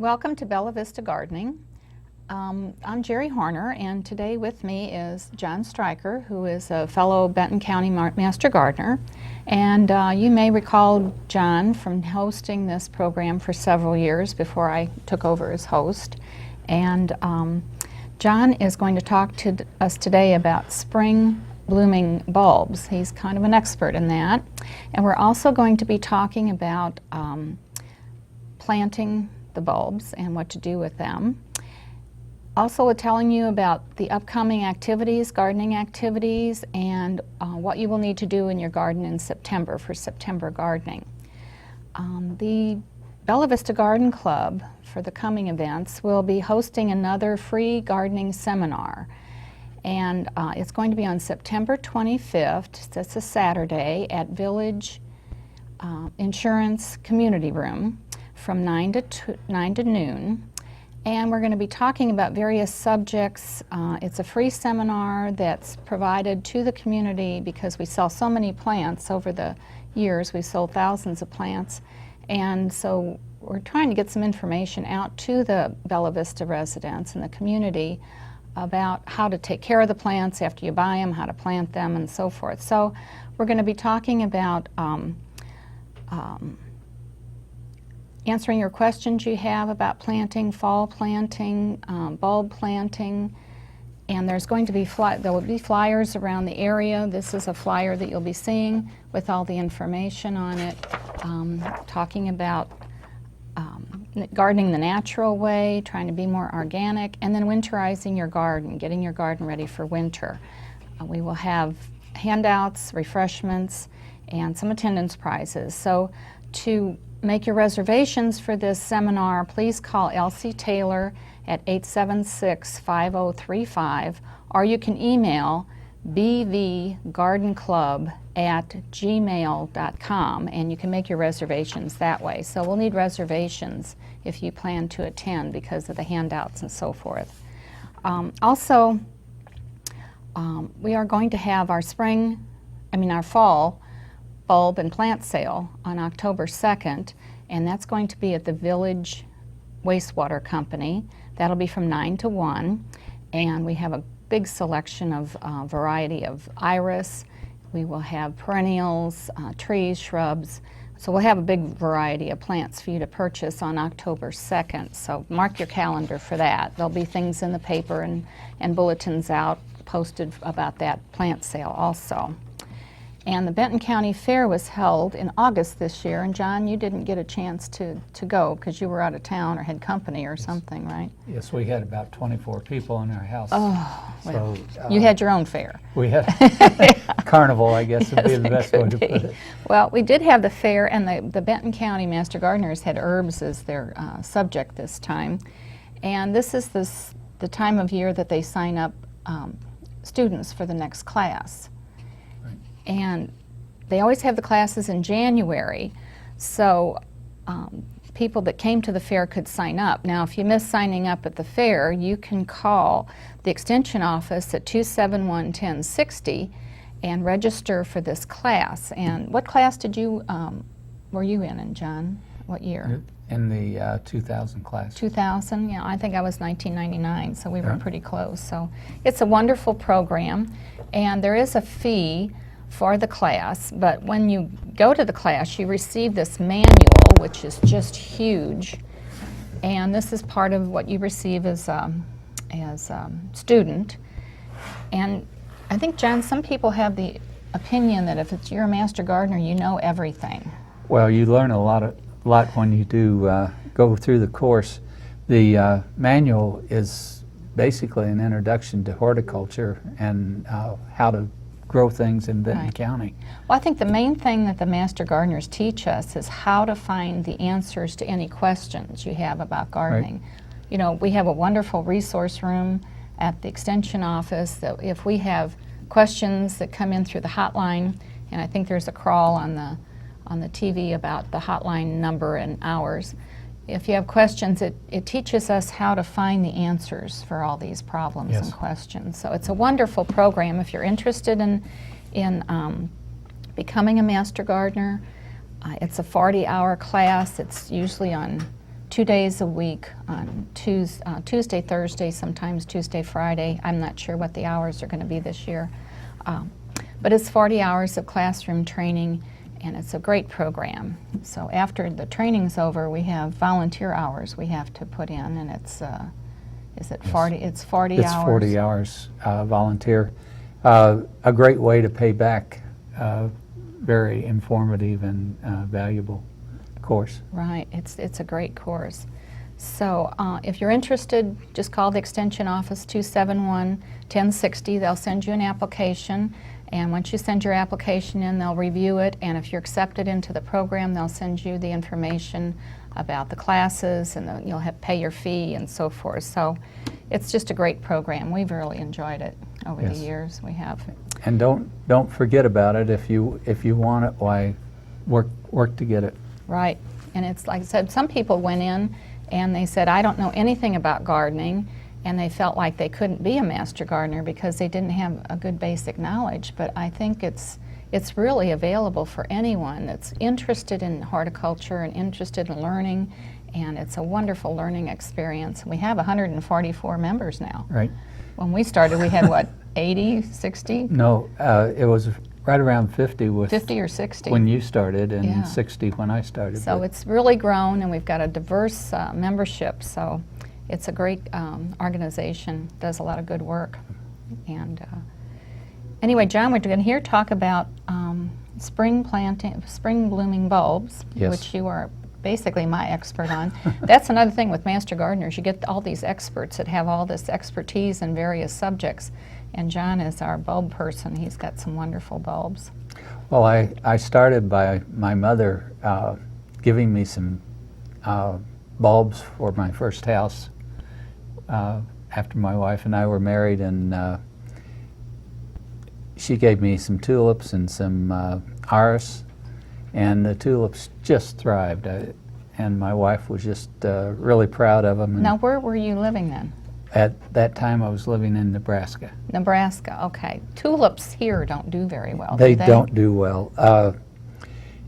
Welcome to Bella Vista Gardening. I'm Geri Hoerner, and today with me is John Stryker, who is a fellow Benton County Master Gardener. And you may recall John from hosting this program for several years before I took over as host. And John is going to talk to us today about spring blooming bulbs. He's kind of an expert in that. And we're also going to be talking about planting the bulbs and what to do with them. Also telling you about the upcoming activities, gardening activities, and what you will need to do in your garden in September for September gardening. The Bella Vista Garden Club for the coming events will be hosting another free gardening seminar. And it's going to be on September 25th, that's a Saturday, at Village Insurance Community Room from 9 to noon. And we're going to be talking about various subjects. It's a free seminar that's provided to the community because we sell so many plants over the years. We sold thousands of plants. And so we're trying to get some information out to the Bella Vista residents and the community about how to take care of the plants after you buy them, how to plant them, and so forth. So we're going to be talking about answering your questions you have about planting, fall planting, bulb planting, and there's going to be there will be flyers around the area. This is a flyer that you'll be seeing with all the information on it, talking about gardening the natural way, trying to be more organic, and then winterizing your garden, getting your garden ready for winter. We will have handouts, refreshments, and some attendance prizes. So to make your reservations for this seminar, please call Elsie Taylor at 876-5035, or you can email bvgardenclub@gmail.com, and you can make your reservations that way. So we'll need reservations if you plan to attend because of the handouts and so forth. Also, we are going to have our fall bulb and plant sale on October 2nd, and that's going to be at the Village Wastewater Company. That'll be from 9 to 1, and we have a big selection of variety of iris. We will have perennials, trees, shrubs. So we'll have a big variety of plants for you to purchase on October 2nd. So mark your calendar for that. There'll be things in the paper and bulletins out posted about that plant sale also. And the Benton County Fair was held in August this year, and John, you didn't get a chance to go because you were out of town or had company or something, right? Yes, we had about 24 people in our house. Oh, well, so, you had your own fair. We had carnival, I guess would be the best way to put it. Well, we did have the fair, and the Benton County Master Gardeners had herbs as their subject this time. And this is the time of year that they sign up students for the next class. And they always have the classes in January, so people that came to the fair could sign up. Now, if you miss signing up at the fair, you can call the Extension office at 271-1060 and register for this class. And what class were you in, John? What year? In the 2000 class. 2000, yeah, I think I was 1999, so we were pretty close. So it's a wonderful program, and there is a fee for the class, but when you go to the class, you receive this manual, which is just huge, and this is part of what you receive as student. And I think, John, some people have the opinion that if you're a master gardener, you know everything. Well, you learn a lot when you do go through the course. The manual is basically an introduction to horticulture and how to grow things in Benton County. Well, I think the main thing that the Master Gardeners teach us is how to find the answers to any questions you have about gardening. Right. You know, we have a wonderful resource room at the Extension office that if we have questions that come in through the hotline, and I think there's a crawl on the TV about the hotline number and hours. If you have questions, it teaches us how to find the answers for all these problems and questions. So it's a wonderful program. If you're interested in becoming a master gardener, it's a 40-hour class. It's usually on 2 days a week on Tuesday, Thursday, sometimes Tuesday, Friday. I'm not sure what the hours are going to be this year. But it's 40 hours of classroom training, and it's a great program. So after the training's over, we have volunteer hours we have to put in, and it's, is it 40? It's 40 hours. It's 40 hours volunteer. A great way to pay back. Very informative and valuable course. Right, it's a great course. So if you're interested, just call the Extension office, 271-1060. They'll send you an application, and once you send your application in, they'll review it, and if you're accepted into the program, they'll send you the information about the classes, and you'll have pay your fee and so forth. So it's just a great program. We've really enjoyed it over the years. We have. And don't forget about it. If you want it, why work to get it. Right, and it's like I said, some people went in and they said, I don't know anything about gardening, and they felt like they couldn't be a master gardener because they didn't have a good basic knowledge. But I think it's really available for anyone that's interested in horticulture and interested in learning, and it's a wonderful learning experience. We have 144 members now. Right. When we started, we had what, 80, 60? No, it was right around 50 with 50 or 60. when you started, and Yeah. 60 when I started. So it's really grown, and we've got a diverse membership, so it's a great organization, does a lot of good work. And anyway, John, we're going to here talk about spring blooming bulbs, Yes. which you are basically my expert on. That's another thing with Master Gardeners. You get all these experts that have all this expertise in various subjects, and John is our bulb person. He's got some wonderful bulbs. Well, I started by my mother giving me some bulbs for my first house after my wife and I were married, and she gave me some tulips and some iris, and the tulips just thrived. And my wife was just really proud of them. Now, where were you living then? At that time, I was living in Nebraska. Nebraska, okay. Tulips here don't do very well, They do they? don't do well.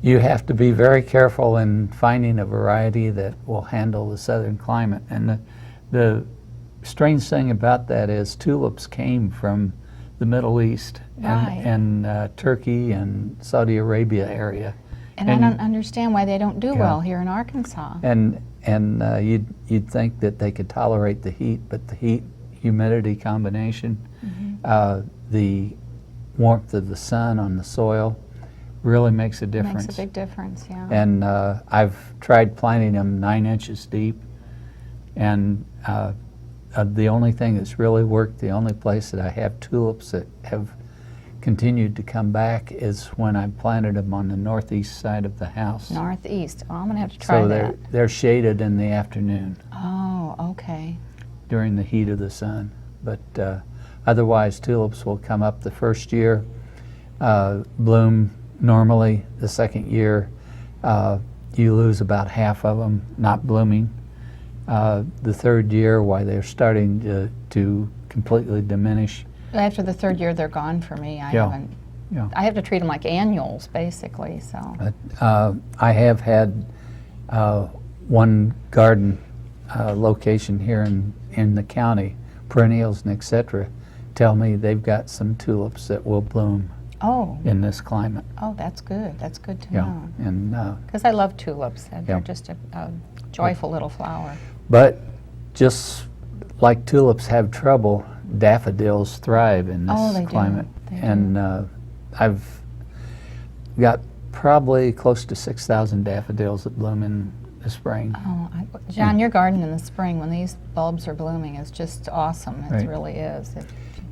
You have to be very careful in finding a variety that will handle the southern climate. And the strange thing about that is tulips came from the Middle East Right. and Turkey and Saudi Arabia area. And I don't understand why they don't do Yeah. well here in Arkansas. And you'd think that they could tolerate the heat, but the heat-humidity combination, the warmth of the sun on the soil really makes a difference. Makes a big difference, yeah. And I've tried planting them 9 inches deep, and the only thing that's really worked, the only place that I have tulips that have continued to come back is when I planted them on the northeast side of the house. Northeast. Oh, I'm going to have to try So that. they're shaded in the afternoon Oh, okay. during the heat of the sun. But otherwise, tulips will come up the first year, bloom normally. The second year, you lose about half of them not blooming. The third year, why they're starting to completely diminish. After the third year, they're gone for me. I Yeah. haven't. Yeah. I have to treat them like annuals, basically. So. But I have had one garden location here in the county, perennials and etc., tell me they've got some tulips that will bloom Oh. in this climate. Oh, that's good. That's good to Yeah, know. and Because I love tulips. They're Yeah. just a joyful little flower. but just like tulips have trouble, daffodils thrive in this Oh, they do. climate. They do. And I've got probably close to 6,000 daffodils that bloom in the spring. Oh, John, your garden in the spring when these bulbs are blooming is just awesome. It Right. really is.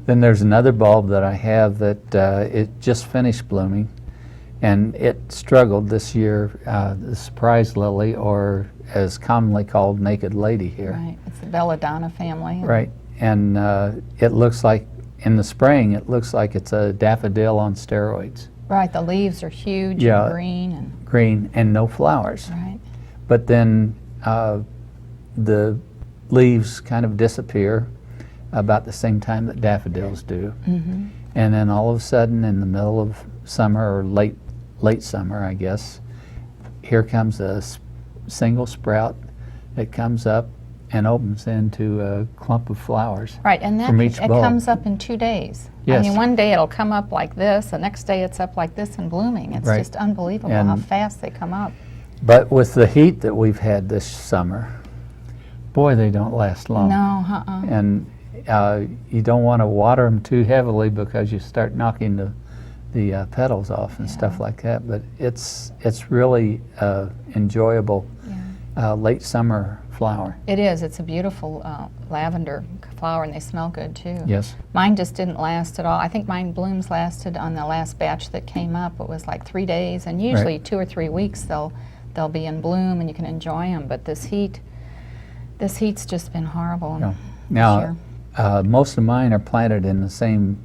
Then there's another bulb that I have that it just finished blooming, and it struggled this year, the surprise lily, or as commonly called naked lady here. Right. It's the belladonna family. Right, and it looks like, in the spring, it looks like it's a daffodil on steroids. Right. The leaves are huge Yeah. and green and Green and no flowers. right. But then the leaves kind of disappear about the same time that daffodils do. Mm-hmm. And then all of a sudden, in the middle of summer, or late summer, I guess, here comes a single sprout that comes up and opens into a clump of flowers. Right, and that from each it bulb. comes up in 2 days. Yes. I mean, one day it'll come up like this, the next day it's up like this and blooming. It's Right. just unbelievable And- how fast they come up. But with the heat that we've had this summer, boy, they don't last long. No, And you don't want to water them too heavily because you start knocking the petals off and stuff like that. But it's really enjoyable late summer flower. It is. It's a beautiful lavender flower, and they smell good too. Yes. Mine just didn't last at all. I think mine blooms lasted on the last batch that came up. It was like 3 days, and usually 2 or 3 weeks they'll be in bloom and you can enjoy them. But this heat's just been horrible. Yeah. this Now, year. most of mine are planted in the same,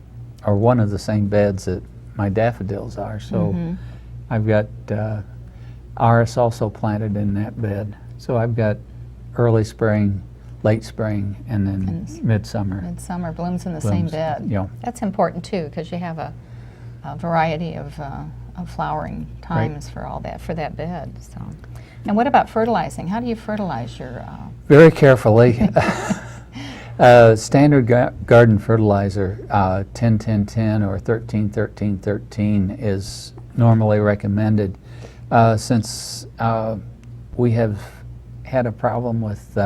or one of the same beds that my daffodils are. So I've got Iris also planted in that bed. So I've got early spring, late spring, and then midsummer. Midsummer blooms in the same blooms. bed. Yeah. That's important too, because you have a variety of flowering times for all that, for that bed. So, and what about fertilizing? How do you fertilize your? Very carefully. Standard garden fertilizer, 10-10-10 or 13-13-13 is normally recommended. Since we have had a problem with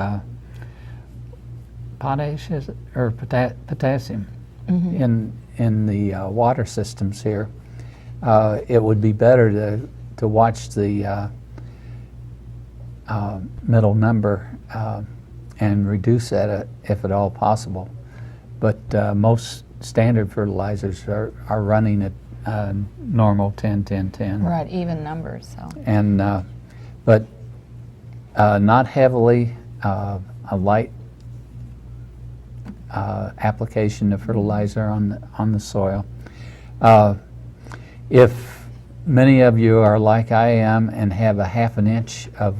potash or potassium in the water systems here, it would be better to watch the middle number and reduce that if at all possible. But most standard fertilizers are running at normal 10-10-10. Right, even numbers. So. And but not heavily, a light application of fertilizer on the soil. If many of you are like I am and have a ½ an inch of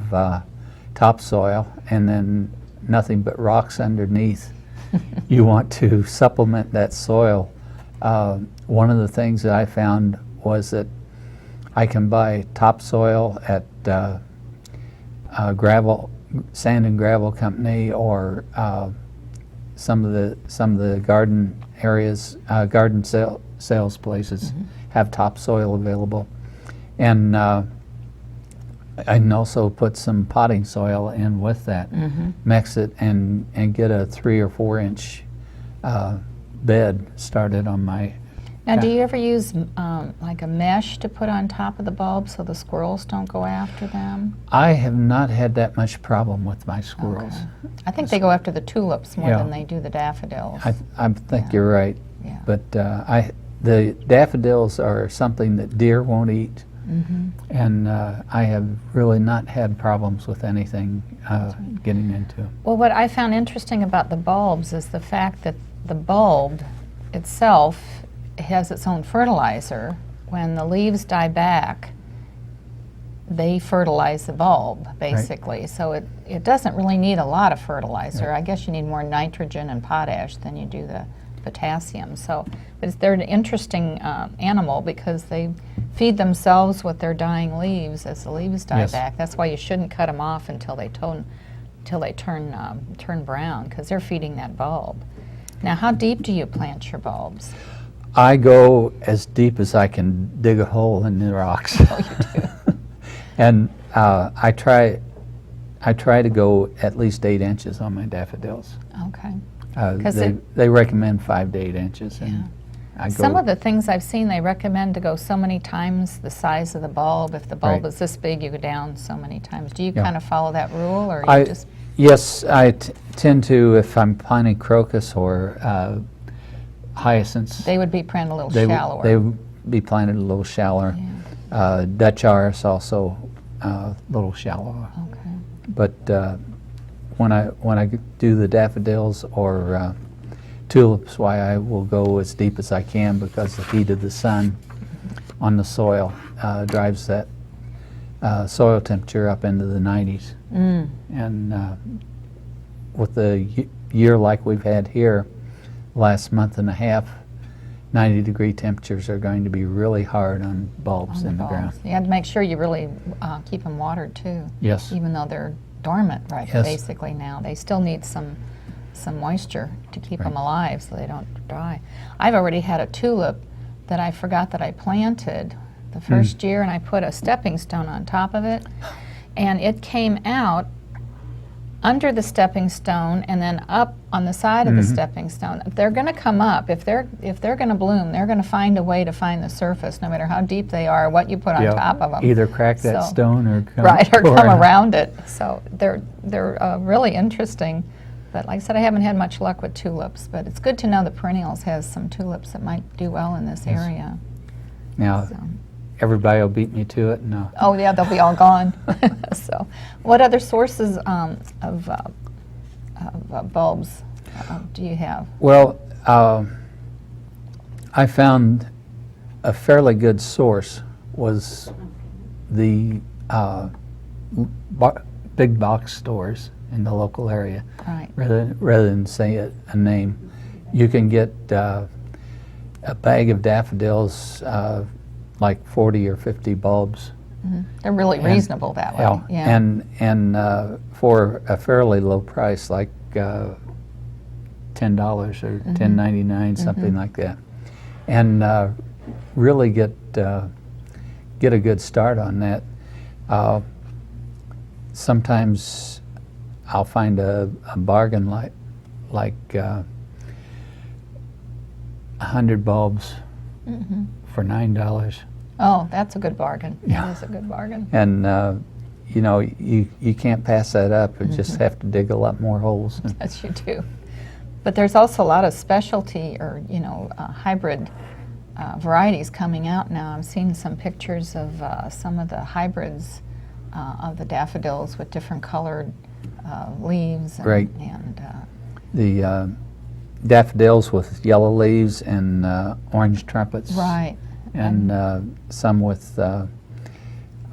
topsoil and then nothing but rocks underneath, you want to supplement that soil. One of the things that I found was that I can buy topsoil at sand and gravel company, or some of the garden areas, garden sales places have topsoil available, and I can also put some potting soil in with that, mix it, and get a 3 or 4 inch bed started on my. Now, do you ever use like a mesh to put on top of the bulb so the squirrels don't go after them? I have not had that much problem with my squirrels. Okay. I think they go after the tulips more Yeah. than they do the daffodils. I think you're right, Yeah. but the daffodils are something that deer won't eat, and I have really not had problems with anything getting into. Well, what I found interesting about the bulbs is the fact that the bulb itself has its own fertilizer. When the leaves die back, they fertilize the bulb, basically. So it doesn't really need a lot of fertilizer. I guess you need more nitrogen and potash than you do the potassium. So, but they're an interesting animal because they feed themselves with their dying leaves as the leaves die back. That's why you shouldn't cut them off until they turn brown, because they're feeding that bulb. Now, how deep do you plant your bulbs? I go as deep as I can dig a hole in the rocks. Oh, you do. And I try to go at least 8 inches on my daffodils. Okay. They recommend 5 to 8 inches, and I go. Some of the things I've seen, they recommend to go so many times the size of the bulb. If the bulb is this big, you go down so many times. Do you kind of follow that rule, or you just? Yes, I tend to, if I'm planting crocus or hyacinths. They would be planted a little shallower. They would be planted a little shallower. Yeah. Dutch iris also a little shallower. Okay. But when I do the daffodils or tulips, why I will go as deep as I can, because the heat of the sun on the soil drives that soil temperature up into the 90s. And with the year like we've had here, last month and a half, 90-degree temperatures are going to be really hard on bulbs in the ground. You have to make sure you really keep them watered too. Yes. Even though they're dormant Yes. basically now. They still need some moisture to keep them alive so they don't die. I've already had a tulip that I forgot that I planted the first year, and I put a stepping stone on top of it, and it came out under the stepping stone and then up on the side of the stepping stone. They're going to come up. If they're going to bloom, they're going to find a way to find the surface, no matter how deep they are, what you put on top of them. Either crack that stone or come, or come around it. So they're really interesting. But like I said, I haven't had much luck with tulips. But it's good to know that Perennials has some tulips that might do well in this area. Now, So. everybody will beat me to it. No. Oh yeah, they'll be all gone. So, what other sources of bulbs do you have? Well, I found a fairly good source was the big box stores in the local area. Right. Rather than say a name, you can get a bag of daffodils, like 40 or 50 bulbs. They're really reasonable that way. Yeah. And for a fairly low price, like $10 or $10.99, something like that, and really get a good start on that. Sometimes I'll find a bargain like 100 bulbs for $9. Oh, that's a good bargain. Yeah, that's a good bargain. And you know, you can't pass that up. You just have to dig a lot more holes. Yes, you do. But there's also a lot of specialty or hybrid varieties coming out now. I've seen some pictures of some of the hybrids of the daffodils with different colored leaves. And, Right. And The daffodils with yellow leaves and orange trumpets. right. And some with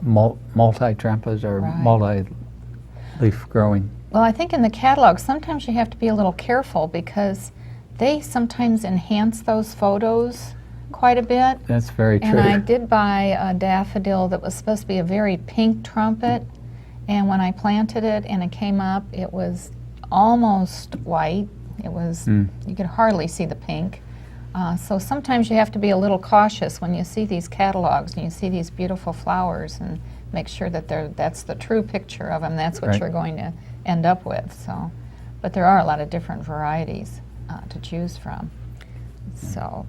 multi-trumpets or Right. multi-leaf growing. Well, I think in the catalog, sometimes you have to be a little careful because they sometimes enhance those photos quite a bit. That's very true. And I did buy a daffodil that was supposed to be a very pink trumpet, and when I planted it and it came up, it was almost white. It was, you could hardly see the pink. So sometimes you have to be a little cautious when you see these catalogs and you see these beautiful flowers and make sure that that's the true picture of them. That's what Right. you're going to end up with. So, but there are a lot of different varieties to choose from. So,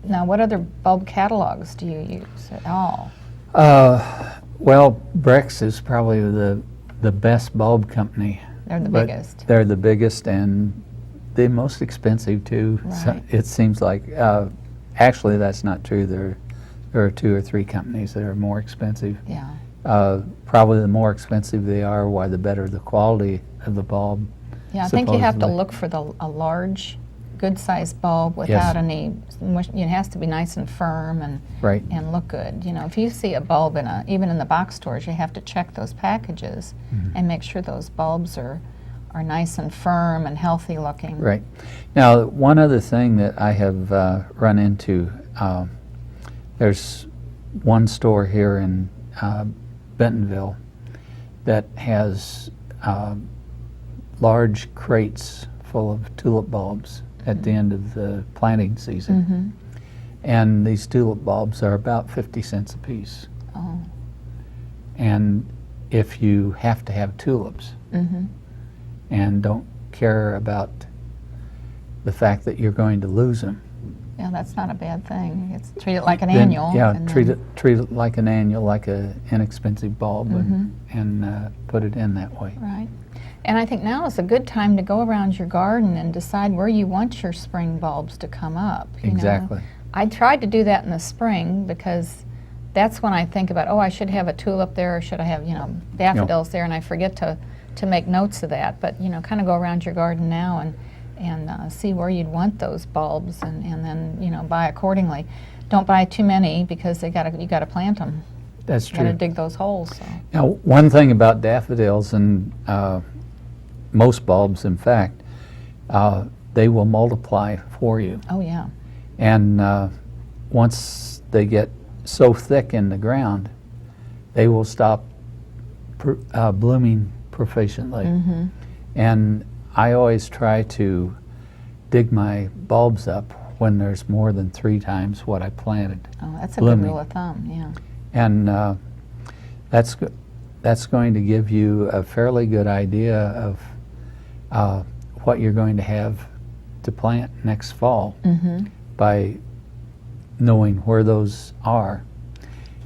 now what other bulb catalogs do you use at all? Well, Brex is probably the best bulb company. They're the but biggest. They're the biggest and the most expensive too. So Right. it seems like actually that's not true. There are 2 or 3 companies that are more expensive. Yeah. Probably the more expensive they are, why the better the quality of the bulb. Yeah, I think you have to supposedly. look for a large, good-sized bulb without any. It has to be nice and firm and Right. and look good. You know, if you see a bulb even in the box stores, you have to check those packages and make sure those bulbs are nice and firm and healthy looking. Right. Now, one other thing that I have run into, there's one store here in Bentonville that has large crates full of tulip bulbs at the end of the planting season. And these tulip bulbs are about 50 cents a piece. Oh. And if you have to have tulips and don't care about the fact that you're going to lose them, Yeah, that's not a bad thing. It's treat it like an then, annual. yeah, and treat then- it like an annual, like a inexpensive bulb, and put it in that way. Right. And I think now is a good time to go around your garden and decide where you want your spring bulbs to come up. You know? Exactly. I tried to do that in the spring because that's when I think about, oh, I should have a tulip there, or should I have, daffodils there, and I forget to make notes of that. But, kind of go around your garden now and see where you'd want those bulbs, and then, buy accordingly. Don't buy too many because you got to plant them. That's You got to true. dig those holes. So. Now, one thing about daffodils and most bulbs, in fact, they will multiply for you. Oh yeah. And once they get so thick in the ground, they will stop blooming proficiently. Mm-hmm. And I always try to dig my bulbs up when there's more than 3 times what I planted. Oh, that's a blooming. good rule of thumb, yeah. And that's going to give you a fairly good idea of what you're going to have to plant next fall Mm-hmm. by knowing where those are.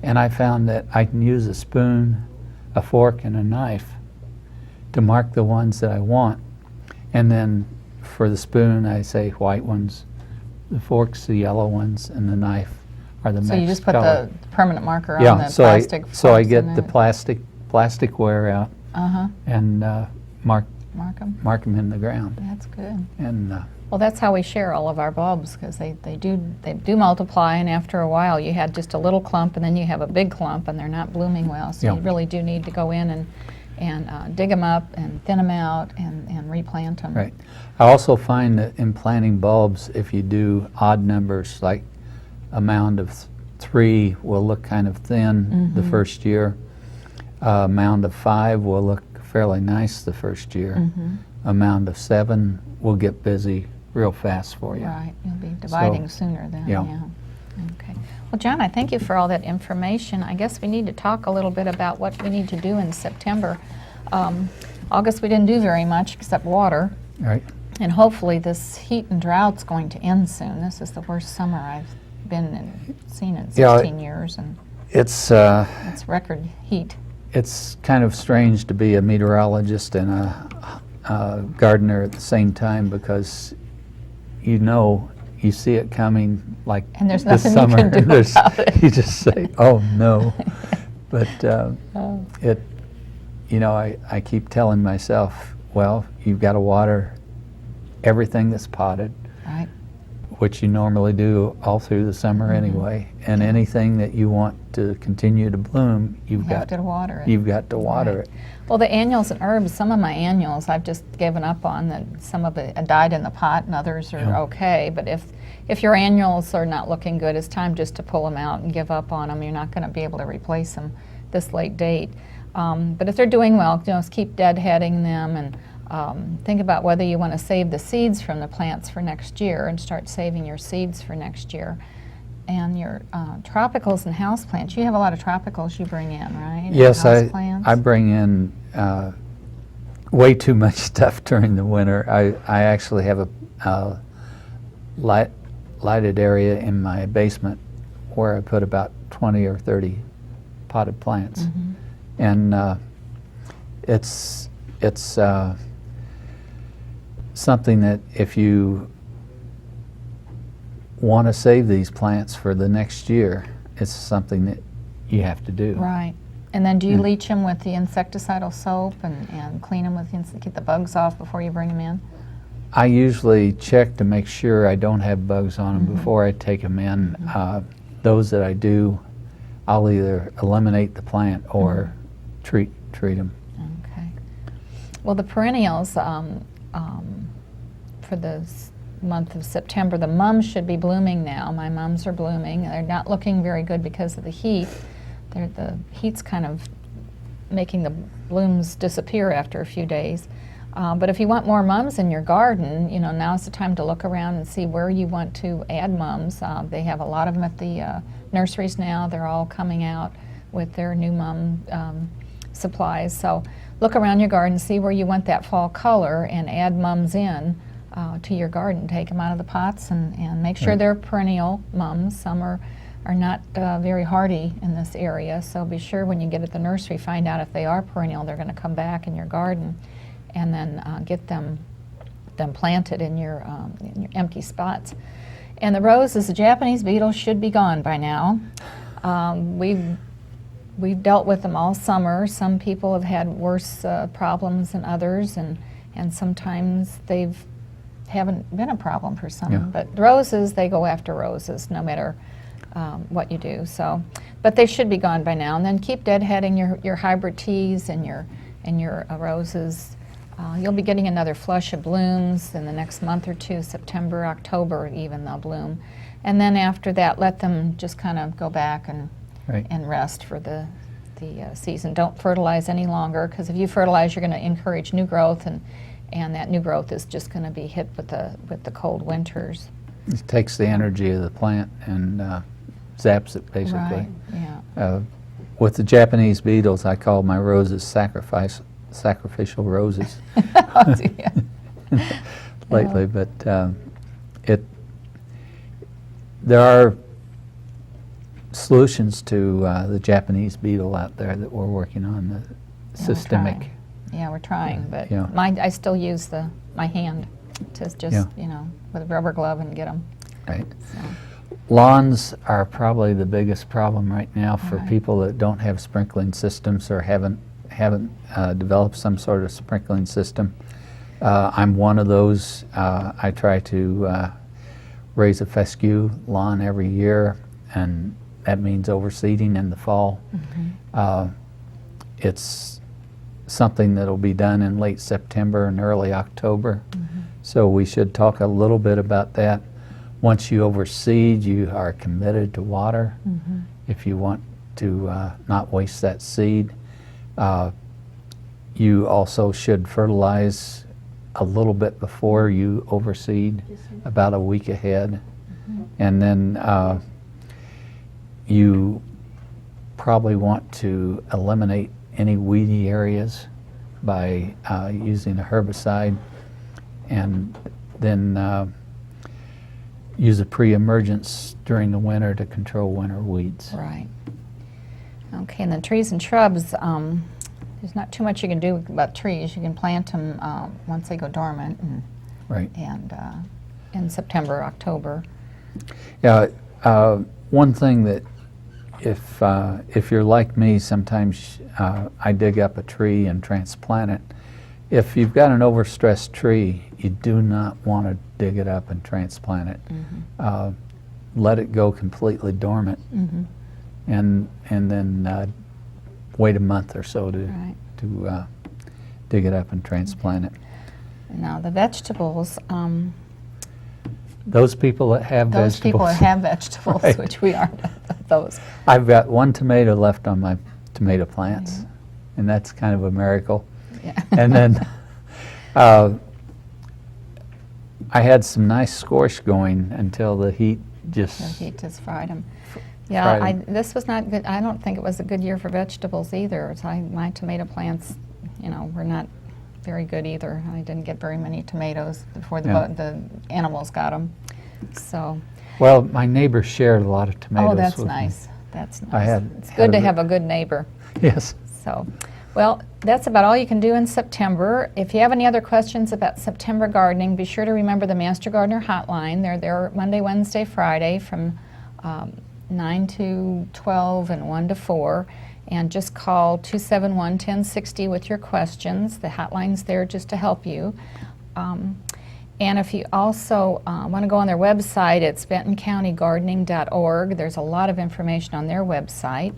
And I found that I can use a spoon, a fork, and a knife to mark the ones that I want. And then for the spoon, I say white ones, the fork's the yellow ones, and the knife are the So mixed you just put color. the permanent marker on Yeah, the so plastic so I forks get in the it. plastic wear out Uh-huh, and mark mark them. them in the ground. That's good. And Well, that's how we share all of our bulbs, because they do multiply, and after a while you had just a little clump and then you have a big clump and they're not blooming well. So Yeah. you really do need to go in and dig them up and thin them out and replant them. right. I also find that in planting bulbs, if you do odd numbers, like a mound of 3 will look kind of thin the Mhm. first year. A mound of 5 will look fairly nice the first year. Mhm. A mound of 7 will get busy real fast for you. Right, you'll be dividing So, sooner then, yeah. Okay. Well, John, I thank you for all that information. I guess we need to talk a little bit about what we need to do in September. August we didn't do very much except water, All right. and hopefully this heat and drought's going to end soon. This is the worst summer I've seen in Yeah, 16 years, and It's it's record heat. it's kind of strange to be a meteorologist and a gardener at the same time, because you see it coming like And there's this nothing you summer. can do about it. You just say, "Oh no," but Oh. I keep telling myself, well, you've got to water everything that's potted, Right. which you normally do all through the summer anyway, and anything that you want to continue to bloom, You you've have got to water it. you've got to water Right. it. Well, the annuals and herbs, some of my annuals I've just given up on. That some of it died in the pot and others are Yeah. okay. But if your annuals are not looking good, it's time just to pull them out and give up on them. You're not going to be able to replace them this late date. But if they're doing well, just keep deadheading them and think about whether you want to save the seeds from the plants for next year and start saving your seeds for next year. And your tropicals and houseplants, you have a lot of tropicals you bring in, right? And Yes, houseplants? I bring in way too much stuff during the winter. I actually have a lighted area in my basement where I put about 20 or 30 potted plants. Mhm. And it's something that if you want to save these plants for the next year, it's something that you have to do. Right. And then do you Yeah. leach them with the insecticidal soap and clean them with, get the bugs off before you bring them in? I usually check to make sure I don't have bugs on them Mhm. before I take them in. Those that I do, I'll either eliminate the plant or treat them. Okay. Well, the perennials for the month of September, the mums should be blooming now. My mums are blooming. They're not looking very good because of the heat. The heat's kind of making the blooms disappear after a few days. But if you want more mums in your garden, now's the time to look around and see where you want to add mums. They have a lot of them at the nurseries now. They're all coming out with their new mum supplies. So look around your garden, see where you want that fall color, and add mums in to your garden. Take them out of the pots and make sure Right. they're perennial mums. Some are not very hardy in this area, so be sure when you get at the nursery, find out if they are perennial. They're going to come back in your garden, and then get them planted in your empty spots. And the roses, the Japanese beetles should be gone by now. We've dealt with them all summer. Some people have had worse problems than others, and sometimes they've haven't been a problem for some. Yeah. But roses, they go after roses no matter what you do. So, but they should be gone by now. And then keep deadheading your hybrid teas and your roses. You'll be getting another flush of blooms in the next month or two, September, October even, they'll bloom. And then after that, let them just kind of go back Right. and rest for the the season. Don't fertilize any longer, because if you fertilize, you're going to encourage new growth, and that new growth is just going to be hit with the cold winters. It takes the energy of the plant and zaps it, basically. Right, yeah. With the Japanese beetles, I call my roses sacrificial roses Oh, dear. lately, but there are solutions to the Japanese beetle out there that we're working on, the systemic. Yeah, we're trying, but Yeah. I still use my hand to just, Yeah. with a rubber glove and get them. Right. So, Lawns are probably the biggest problem right now for Right. people that don't have sprinkling systems or haven't developed some sort of sprinkling system. I'm one of those. I try to raise a fescue lawn every year, and that means overseeding in the fall. It's something that'll be done in late September and early October. So we should talk a little bit about that. Once you overseed, you are committed to water. If you want to not waste that seed, you also should fertilize a little bit before you overseed, about a week ahead. And then you probably want to eliminate any weedy areas by using a herbicide, and then use a pre-emergence during the winter to control winter weeds. right. Okay, and the trees and shrubs, there's not too much you can do about trees. You can plant them once they go dormant, Right. and in September, October. Yeah. One thing that if you're like me, sometimes I dig up a tree and transplant it. If you've got an overstressed tree, you do not want to dig it up and transplant it. Let it go completely dormant, and then wait a month or so to Right. dig it up and transplant it. Now, the vegetables, Those people that have those vegetables. people that have vegetables, Right. which we aren't those. I've got one tomato left on my tomato plants, and that's kind of a miracle. Yeah. And then I had some nice squash going until the heat just. The heat just fried them. Yeah, fried 'em. this was not good. I don't think it was a good year for vegetables either. My tomato plants, were not very good either. I didn't get very many tomatoes before Yeah. the animals got them. So, Well, my neighbor shared a lot of tomatoes. oh, that's with me. nice. That's nice. I had- it's had good a to bit- have a good neighbor. Yes. So, well, that's about all you can do in September. If you have any other questions about September gardening, be sure to remember the Master Gardener hotline. They're there Monday, Wednesday, Friday from 9 to 12 and 1 to 4. And just call 271-1060 with your questions. The hotline's there just to help you. And if you also want to go on their website, it's bentoncountygardening.org. There's a lot of information on their website.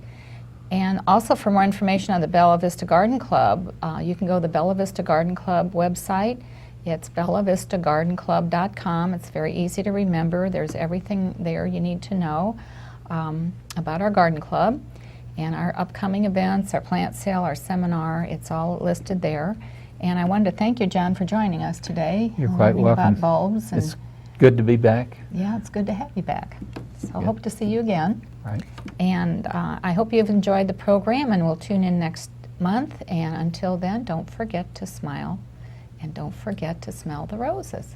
And also for more information on the Bella Vista Garden Club, you can go to the Bella Vista Garden Club website. It's bellavistagardenclub.com. It's very easy to remember. There's everything there you need to know about our garden club and our upcoming events, our plant sale, our seminar. It's all listed there. And I wanted to thank you, John, for joining us today. You're and quite learning welcome. about bulbs. And It's good to be back. yeah, it's good to have you back. So I Yeah. hope to see you again. Right. And I hope you've enjoyed the program, and we'll tune in next month. And until then, don't forget to smile, and don't forget to smell the roses.